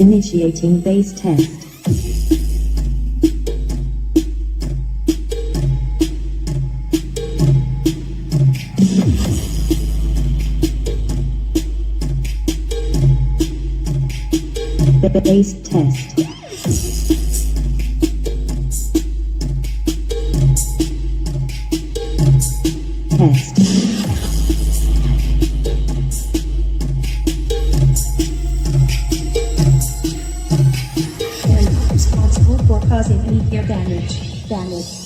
Initiating bass test. Bass test. Test. And responsible for causing any gear damage. Damage.